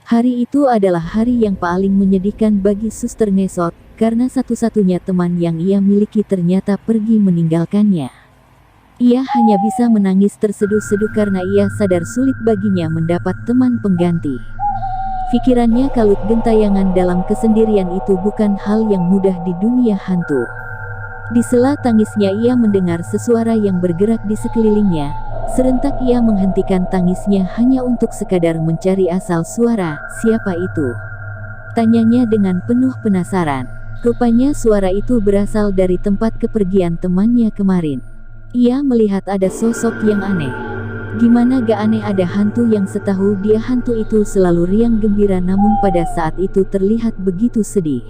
Hari itu adalah hari yang paling menyedihkan bagi Suster Ngesot, karena satu-satunya teman yang ia miliki ternyata pergi meninggalkannya. Ia hanya bisa menangis terseduh-seduh karena ia sadar sulit baginya mendapat teman pengganti. Pikirannya kalut gentayangan dalam kesendirian itu bukan hal yang mudah di dunia hantu. Di sela tangisnya ia mendengar sesuara yang bergerak di sekelilingnya. Serentak ia menghentikan tangisnya hanya untuk sekadar mencari asal suara. Siapa itu? Tanyanya dengan penuh penasaran. Rupanya suara itu berasal dari tempat kepergian temannya kemarin. Ia melihat ada sosok yang aneh. Gimana gak aneh, ada hantu yang setahu dia hantu itu selalu riang gembira, namun pada saat itu terlihat begitu sedih.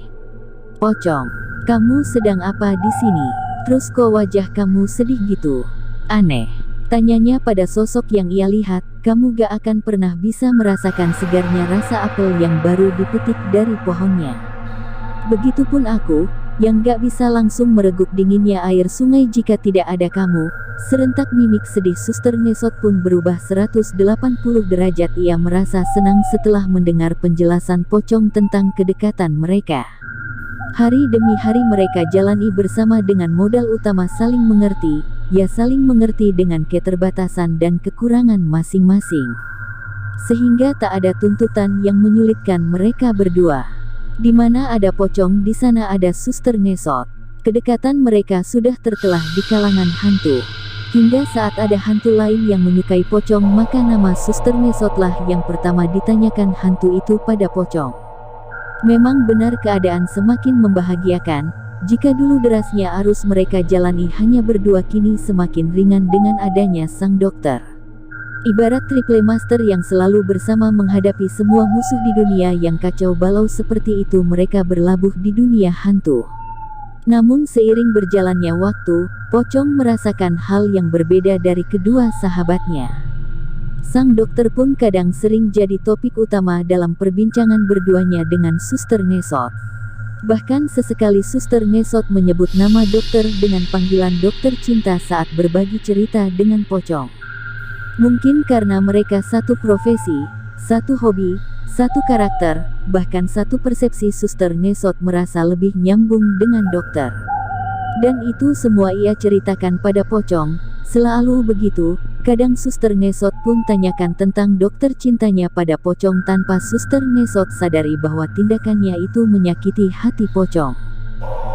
"Pocong, kamu sedang apa di sini? Terus kok wajah kamu sedih gitu? Aneh," tanyanya pada sosok yang ia lihat. "Kamu gak akan pernah bisa merasakan segarnya rasa apel yang baru dipetik dari pohonnya. Begitupun aku, yang gak bisa langsung mereguk dinginnya air sungai jika tidak ada kamu." Serentak mimik sedih Suster Ngesot pun berubah 180 derajat. Ia merasa senang setelah mendengar penjelasan pocong tentang kedekatan mereka. Hari demi hari mereka jalani bersama dengan modal utama saling mengerti. Ya, saling mengerti dengan keterbatasan dan kekurangan masing-masing. Sehingga tak ada tuntutan yang menyulitkan mereka berdua. Di mana ada pocong, di sana ada Suster Ngesot. Kedekatan mereka sudah tertelah di kalangan hantu. Hingga saat ada hantu lain yang menyukai pocong, maka nama Suster Ngesotlah yang pertama ditanyakan hantu itu pada pocong. Memang benar keadaan semakin membahagiakan. Jika dulu derasnya arus mereka jalani hanya berdua, kini semakin ringan dengan adanya sang dokter. Ibarat triple master yang selalu bersama menghadapi semua musuh di dunia yang kacau balau seperti itu, mereka berlabuh di dunia hantu. Namun seiring berjalannya waktu, pocong merasakan hal yang berbeda dari kedua sahabatnya. Sang dokter pun kadang sering jadi topik utama dalam perbincangan berduanya dengan Suster Ngesot. Bahkan sesekali Suster Ngesot menyebut nama dokter dengan panggilan dokter cinta saat berbagi cerita dengan pocong. Mungkin karena mereka satu profesi, satu hobi, satu karakter, bahkan satu persepsi, Suster Ngesot merasa lebih nyambung dengan dokter. Dan itu semua ia ceritakan pada pocong. Selalu begitu, kadang Suster Ngesot pun tanyakan tentang dokter cintanya pada pocong tanpa Suster Ngesot sadari bahwa tindakannya itu menyakiti hati pocong.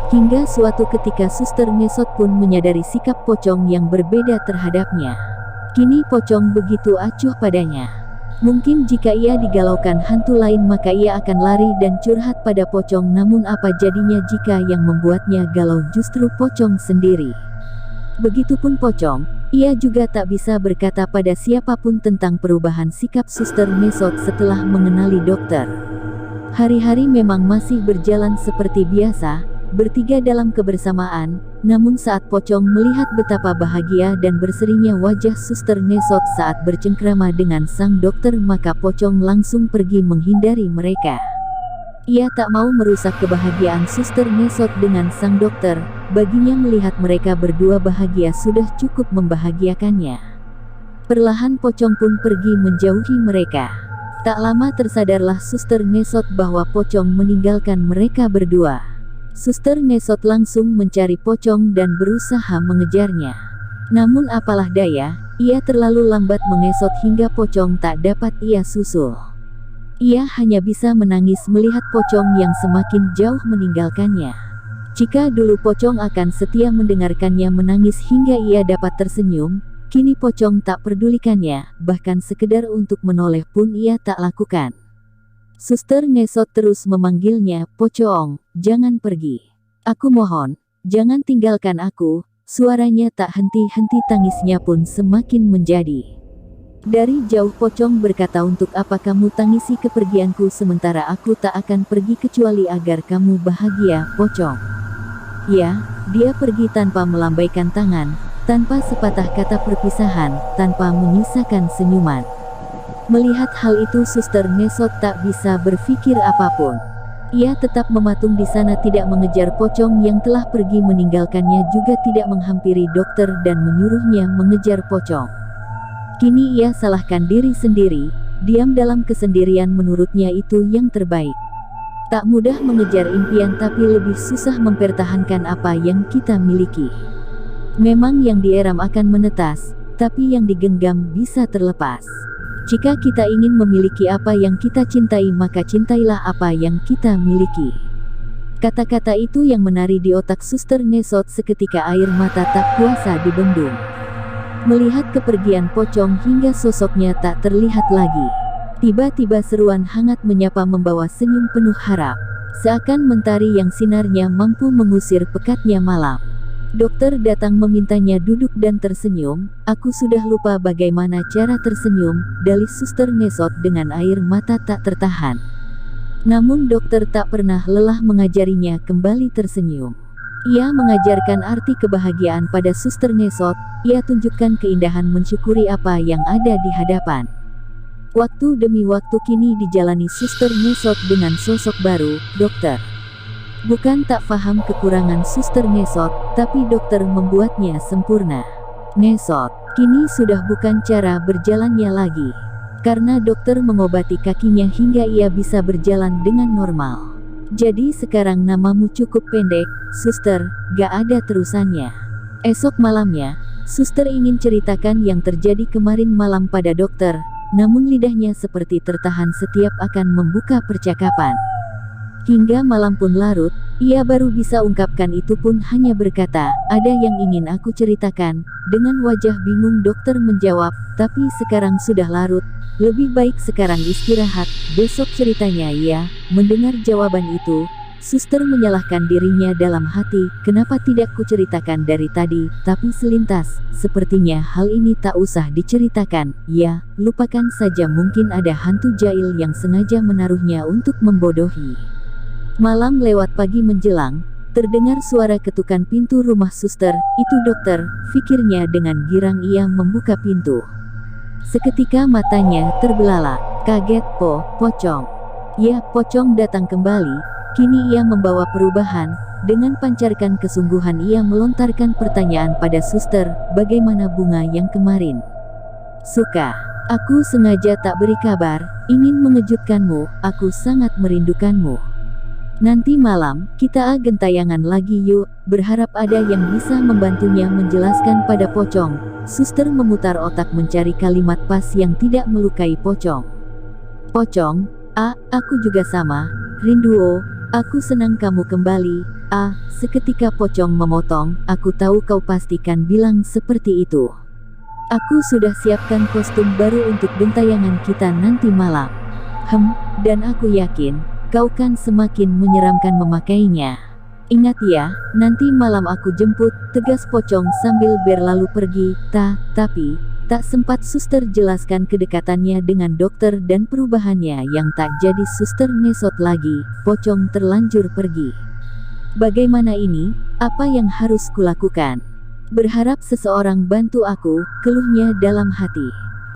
Hingga suatu ketika Suster Ngesot pun menyadari sikap pocong yang berbeda terhadapnya. Kini pocong begitu acuh padanya. Mungkin jika ia digalaukan hantu lain maka ia akan lari dan curhat pada pocong, namun apa jadinya jika yang membuatnya galau justru pocong sendiri? Begitupun pocong, ia juga tak bisa berkata pada siapapun tentang perubahan sikap Suster Ngesot setelah mengenali dokter. Hari-hari memang masih berjalan seperti biasa, bertiga dalam kebersamaan, namun saat pocong melihat betapa bahagia dan berserinya wajah Suster Ngesot saat bercengkrama dengan sang dokter, maka pocong langsung pergi menghindari mereka. Ia tak mau merusak kebahagiaan Suster Ngesot dengan sang dokter. Baginya melihat mereka berdua bahagia sudah cukup membahagiakannya. Perlahan pocong pun pergi menjauhi mereka. Tak lama tersadarlah Suster Ngesot bahwa pocong meninggalkan mereka berdua. Suster Ngesot langsung mencari pocong dan berusaha mengejarnya. Namun apalah daya, ia terlalu lambat mengesot hingga pocong tak dapat ia susul. Ia hanya bisa menangis melihat pocong yang semakin jauh meninggalkannya. Jika dulu pocong akan setia mendengarkannya menangis hingga ia dapat tersenyum, kini pocong tak pedulikannya, bahkan sekedar untuk menoleh pun ia tak lakukan. Suster Ngesot terus memanggilnya, "Pocong, jangan pergi. Aku mohon, jangan tinggalkan aku." Suaranya tak henti-henti, tangisnya pun semakin menjadi. Dari jauh pocong berkata, "Untuk apa kamu tangisi kepergianku sementara aku tak akan pergi kecuali agar kamu bahagia, pocong." Ya, dia pergi tanpa melambaikan tangan, tanpa sepatah kata perpisahan, tanpa menyisakan senyuman. Melihat hal itu Suster Ngesot tak bisa berpikir apapun. Ia tetap mematung di sana, tidak mengejar pocong yang telah pergi meninggalkannya, juga tidak menghampiri dokter dan menyuruhnya mengejar pocong. Kini ia salahkan diri sendiri. diam dalam kesendirian menurutnya itu yang terbaik. Tak mudah mengejar impian tapi lebih susah mempertahankan apa yang kita miliki. Memang yang dieram akan menetas, tapi yang digenggam bisa terlepas. Jika kita ingin memiliki apa yang kita cintai maka cintailah apa yang kita miliki. Kata-kata itu yang menari di otak Suster Ngesot seketika air mata tak kuasa dibendung. Melihat kepergian pocong hingga sosoknya tak terlihat lagi. Tiba-tiba seruan hangat menyapa membawa senyum penuh harap. Seakan mentari yang sinarnya mampu mengusir pekatnya malam. Dokter datang memintanya duduk dan tersenyum. Aku sudah lupa bagaimana cara tersenyum, dalih Suster Ngesot dengan air mata tak tertahan. Namun dokter tak pernah lelah mengajarinya kembali tersenyum. Ia mengajarkan arti kebahagiaan pada Suster Ngesot. Ia tunjukkan keindahan mensyukuri apa yang ada di hadapan. Waktu demi waktu kini dijalani Suster Ngesot dengan sosok baru, dokter. Bukan tak paham kekurangan Suster Ngesot, tapi dokter membuatnya sempurna. Ngesot, kini sudah bukan cara berjalannya lagi. Karena dokter mengobati kakinya hingga ia bisa berjalan dengan normal. Jadi sekarang namamu cukup pendek, Suster, gak ada terusannya. Esok malamnya, Suster ingin ceritakan yang terjadi kemarin malam pada dokter. Namun lidahnya seperti tertahan setiap akan membuka percakapan. Hingga malam pun larut, ia baru bisa ungkapkan itu pun hanya berkata, ada yang ingin aku ceritakan. Dengan wajah bingung dokter menjawab, tapi sekarang sudah larut, lebih baik sekarang istirahat, besok ceritanya ya. Mendengar jawaban itu, Suster menyalahkan dirinya dalam hati, kenapa tidak kuceritakan dari tadi, tapi selintas, sepertinya hal ini tak usah diceritakan, ya, lupakan saja mungkin ada hantu jahil yang sengaja menaruhnya untuk membodohi. Malam lewat pagi menjelang, terdengar suara ketukan pintu rumah Suster, itu dokter, pikirnya dengan girang ia membuka pintu. Seketika matanya terbelalak, kaget pocong. Ya, pocong datang kembali. Kini ia membawa perubahan. Dengan pancarkan kesungguhan ia melontarkan pertanyaan pada Suster, bagaimana bunga yang kemarin? Suka. Aku sengaja tak beri kabar, ingin mengejutkanmu, aku sangat merindukanmu. Nanti malam, kita gentayangan lagi yuk, berharap ada yang bisa membantunya menjelaskan pada pocong. Suster memutar otak mencari kalimat pas yang tidak melukai pocong. Pocong, aku juga sama, rindu aku senang kamu kembali. Seketika pocong memotong, aku tahu kau pastikan bilang seperti itu. Aku sudah siapkan kostum baru untuk gentayangan kita nanti malam. Dan aku yakin, kau kan semakin menyeramkan memakainya. Ingat ya, nanti malam aku jemput, tegas pocong sambil berlalu pergi. Tapi, tak sempat Suster jelaskan kedekatannya dengan dokter dan perubahannya yang tak jadi Suster Ngesot lagi, pocong terlanjur pergi. Bagaimana ini? Apa yang harus kulakukan? Berharap seseorang bantu aku, keluhnya dalam hati.